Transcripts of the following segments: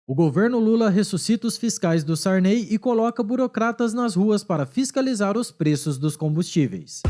O governo Lula ressuscita os fiscais do Sarney e coloca burocratas nas ruas para fiscalizar os preços dos combustíveis.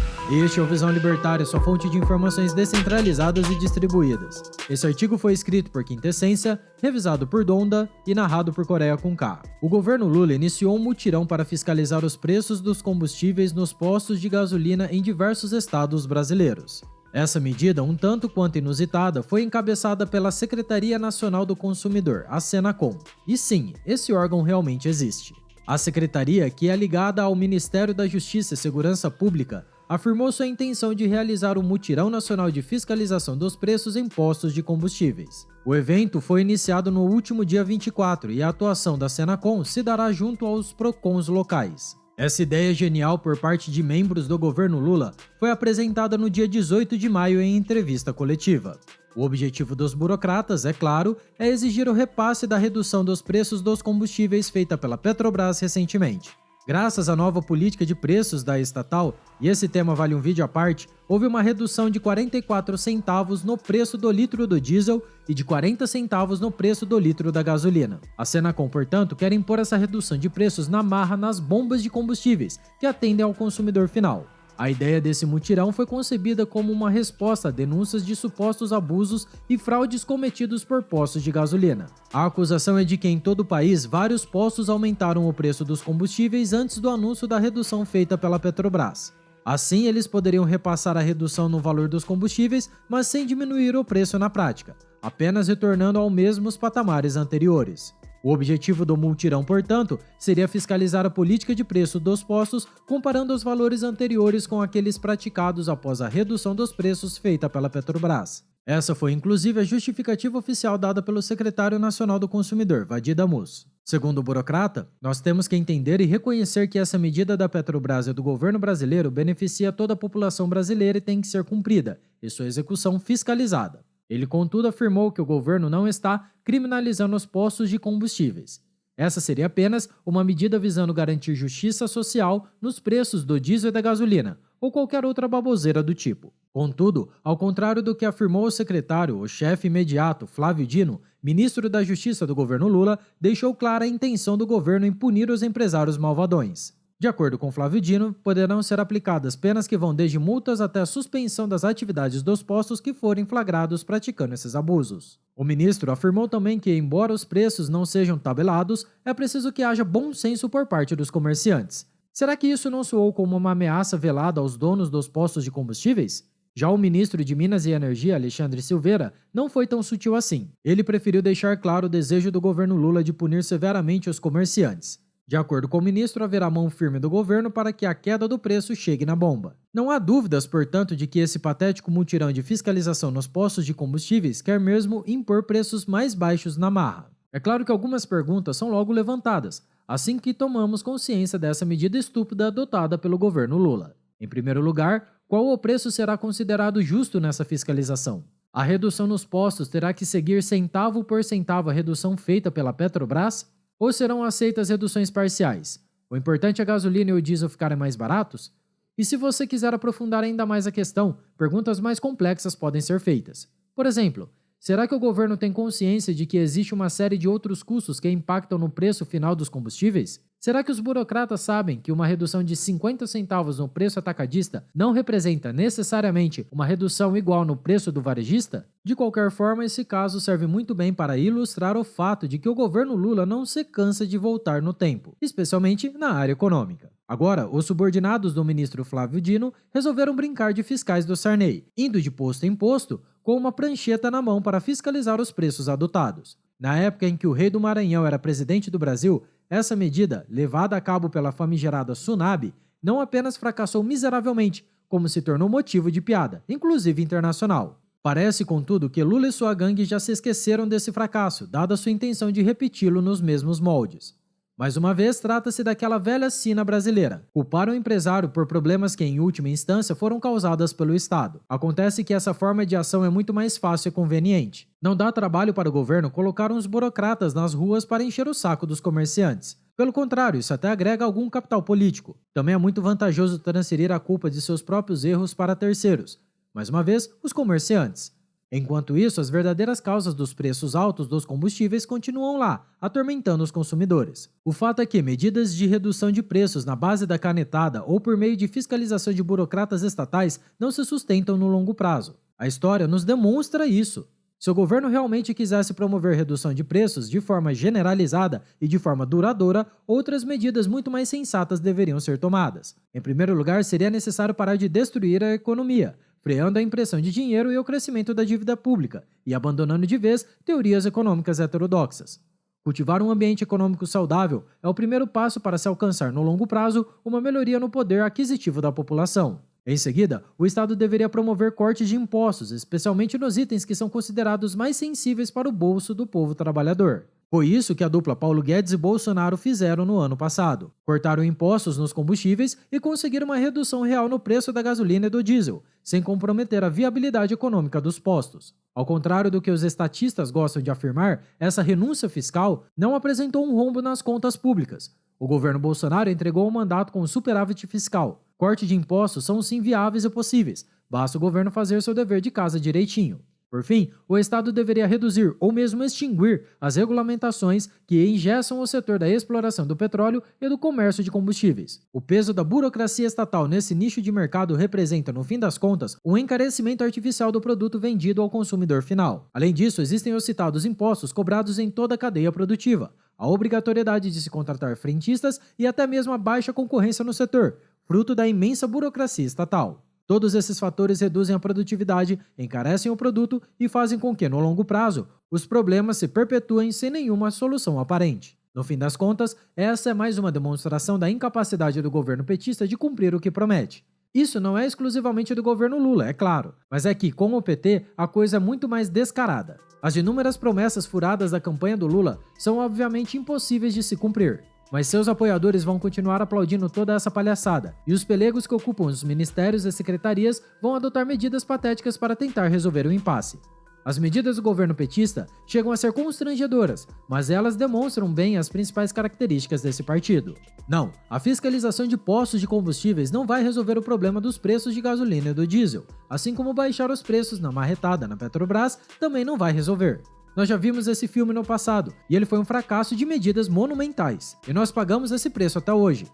Este é o Visão Libertária, sua fonte de informações descentralizadas e distribuídas. Esse artigo foi escrito por Quintessência, revisado por Donda e narrado por Coreia com K. O governo Lula iniciou um mutirão para fiscalizar os preços dos combustíveis nos postos de gasolina em diversos estados brasileiros. Essa medida, um tanto quanto inusitada, foi encabeçada pela Secretaria Nacional do Consumidor, a Senacom. E sim, esse órgão realmente existe. A secretaria, que é ligada ao Ministério da Justiça e Segurança Pública, afirmou sua intenção de realizar um mutirão nacional de fiscalização dos preços em postos de combustíveis. O evento foi iniciado no último dia 24 e a atuação da Senacom se dará junto aos PROCONs locais. Essa ideia genial por parte de membros do governo Lula foi apresentada no dia 18 de maio em entrevista coletiva. O objetivo dos burocratas, é claro, é exigir o repasse da redução dos preços dos combustíveis feita pela Petrobras recentemente. Graças à nova política de preços da estatal, e esse tema vale um vídeo à parte, houve uma redução de 44 centavos no preço do litro do diesel e de 40 centavos no preço do litro da gasolina. A Senacom, portanto, quer impor essa redução de preços na marra nas bombas de combustíveis, que atendem ao consumidor final. A ideia desse mutirão foi concebida como uma resposta a denúncias de supostos abusos e fraudes cometidos por postos de gasolina. A acusação é de que em todo o país vários postos aumentaram o preço dos combustíveis antes do anúncio da redução feita pela Petrobras. Assim, eles poderiam repassar a redução no valor dos combustíveis, mas sem diminuir o preço na prática, apenas retornando aos mesmos patamares anteriores. O objetivo do multirão, portanto, seria fiscalizar a política de preço dos postos, comparando os valores anteriores com aqueles praticados após a redução dos preços feita pela Petrobras. Essa foi inclusive a justificativa oficial dada pelo secretário nacional do consumidor, Vadi Damus. Segundo o burocrata, nós temos que entender e reconhecer que essa medida da Petrobras e do governo brasileiro beneficia toda a população brasileira e tem que ser cumprida, e sua execução fiscalizada. Ele, contudo, afirmou que o governo não está criminalizando os postos de combustíveis. Essa seria apenas uma medida visando garantir justiça social nos preços do diesel e da gasolina, ou qualquer outra baboseira do tipo. Contudo, ao contrário do que afirmou o secretário, o chefe imediato, Flávio Dino, ministro da Justiça do governo Lula, deixou clara a intenção do governo em punir os empresários malvadões. De acordo com Flávio Dino, poderão ser aplicadas penas que vão desde multas até a suspensão das atividades dos postos que forem flagrados praticando esses abusos. O ministro afirmou também que, embora os preços não sejam tabelados, é preciso que haja bom senso por parte dos comerciantes. Será que isso não soou como uma ameaça velada aos donos dos postos de combustíveis? Já o ministro de Minas e Energia, Alexandre Silveira, não foi tão sutil assim. Ele preferiu deixar claro o desejo do governo Lula de punir severamente os comerciantes. De acordo com o ministro, haverá mão firme do governo para que a queda do preço chegue na bomba. Não há dúvidas, portanto, de que esse patético mutirão de fiscalização nos postos de combustíveis quer mesmo impor preços mais baixos na marra. É claro que algumas perguntas são logo levantadas, assim que tomamos consciência dessa medida estúpida adotada pelo governo Lula. Em primeiro lugar, qual o preço será considerado justo nessa fiscalização? A redução nos postos terá que seguir centavo por centavo a redução feita pela Petrobras? Ou serão aceitas reduções parciais? O importante é a gasolina e o diesel ficarem mais baratos? E se você quiser aprofundar ainda mais a questão, perguntas mais complexas podem ser feitas. Por exemplo, será que o governo tem consciência de que existe uma série de outros custos que impactam no preço final dos combustíveis? Será que os burocratas sabem que uma redução de 50 centavos no preço atacadista não representa necessariamente uma redução igual no preço do varejista? De qualquer forma, esse caso serve muito bem para ilustrar o fato de que o governo Lula não se cansa de voltar no tempo, especialmente na área econômica. Agora, os subordinados do ministro Flávio Dino resolveram brincar de fiscais do Sarney, indo de posto em posto com uma prancheta na mão para fiscalizar os preços adotados. Na época em que o rei do Maranhão era presidente do Brasil, essa medida, levada a cabo pela famigerada Sunab, não apenas fracassou miseravelmente, como se tornou motivo de piada, inclusive internacional. Parece, contudo, que Lula e sua gangue já se esqueceram desse fracasso, dada sua intenção de repeti-lo nos mesmos moldes. Mais uma vez, trata-se daquela velha sina brasileira: culpar o empresário por problemas que, em última instância, foram causadas pelo Estado. Acontece que essa forma de ação é muito mais fácil e conveniente. Não dá trabalho para o governo colocar uns burocratas nas ruas para encher o saco dos comerciantes. Pelo contrário, isso até agrega algum capital político. Também é muito vantajoso transferir a culpa de seus próprios erros para terceiros. Mais uma vez, os comerciantes. Enquanto isso, as verdadeiras causas dos preços altos dos combustíveis continuam lá, atormentando os consumidores. O fato é que medidas de redução de preços na base da canetada ou por meio de fiscalização de burocratas estatais não se sustentam no longo prazo. A história nos demonstra isso. Se o governo realmente quisesse promover redução de preços de forma generalizada e de forma duradoura, outras medidas muito mais sensatas deveriam ser tomadas. Em primeiro lugar, seria necessário parar de destruir a economia, freando a impressão de dinheiro e o crescimento da dívida pública, e abandonando de vez teorias econômicas heterodoxas. Cultivar um ambiente econômico saudável é o primeiro passo para se alcançar no longo prazo uma melhoria no poder aquisitivo da população. Em seguida, o Estado deveria promover cortes de impostos, especialmente nos itens que são considerados mais sensíveis para o bolso do povo trabalhador. Foi isso que a dupla Paulo Guedes e Bolsonaro fizeram no ano passado. Cortaram impostos nos combustíveis e conseguiram uma redução real no preço da gasolina e do diesel, sem comprometer a viabilidade econômica dos postos. Ao contrário do que os estatistas gostam de afirmar, essa renúncia fiscal não apresentou um rombo nas contas públicas. O governo Bolsonaro entregou um mandato com superávit fiscal. Corte de impostos são sim viáveis e possíveis, basta o governo fazer seu dever de casa direitinho. Por fim, o Estado deveria reduzir ou mesmo extinguir as regulamentações que engessam o setor da exploração do petróleo e do comércio de combustíveis. O peso da burocracia estatal nesse nicho de mercado representa, no fim das contas, um encarecimento artificial do produto vendido ao consumidor final. Além disso, existem os citados impostos cobrados em toda a cadeia produtiva, a obrigatoriedade de se contratar frentistas e até mesmo a baixa concorrência no setor, fruto da imensa burocracia estatal. Todos esses fatores reduzem a produtividade, encarecem o produto e fazem com que, no longo prazo, os problemas se perpetuem sem nenhuma solução aparente. No fim das contas, essa é mais uma demonstração da incapacidade do governo petista de cumprir o que promete. Isso não é exclusivamente do governo Lula, é claro, mas é que, com o PT, a coisa é muito mais descarada. As inúmeras promessas furadas da campanha do Lula são obviamente impossíveis de se cumprir. Mas seus apoiadores vão continuar aplaudindo toda essa palhaçada, e os pelegos que ocupam os ministérios e secretarias vão adotar medidas patéticas para tentar resolver o impasse. As medidas do governo petista chegam a ser constrangedoras, mas elas demonstram bem as principais características desse partido. Não, a fiscalização de postos de combustíveis não vai resolver o problema dos preços de gasolina e do diesel, assim como baixar os preços na marretada na Petrobras também não vai resolver. Nós já vimos esse filme no passado, e ele foi um fracasso de medidas monumentais, e nós pagamos esse preço até hoje.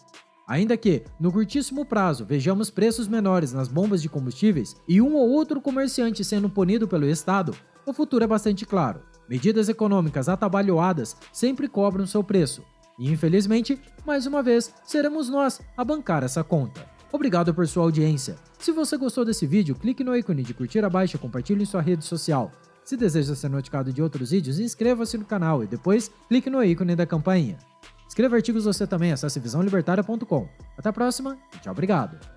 Ainda que, no curtíssimo prazo, vejamos preços menores nas bombas de combustíveis e um ou outro comerciante sendo punido pelo Estado, o futuro é bastante claro. Medidas econômicas atabalhoadas sempre cobram seu preço, e infelizmente, mais uma vez, seremos nós a bancar essa conta. Obrigado por sua audiência. Se você gostou desse vídeo, clique no ícone de curtir abaixo e compartilhe em sua rede social. Se deseja ser notificado de outros vídeos, inscreva-se no canal e depois clique no ícone da campainha. Escreva artigos você também, acesse visãolibertaria.com. Até a próxima e tchau, obrigado!